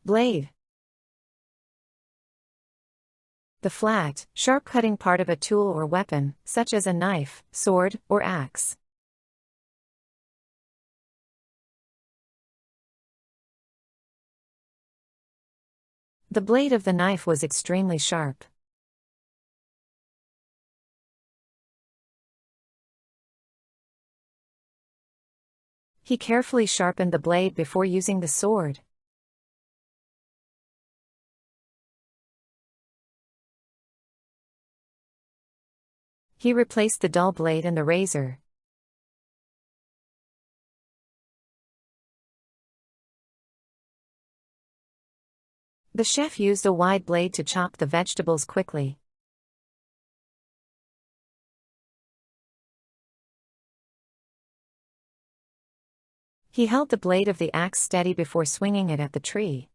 Blade. The flat, sharp cutting part of a tool or weapon, such as a knife, sword, or axe. The blade of the knife was extremely sharp. He carefully sharpened the blade before using the sword. He replaced the dull blade and the razor. The chef used a wide blade to chop the vegetables quickly. He held the blade of the axe steady before swinging it at the tree.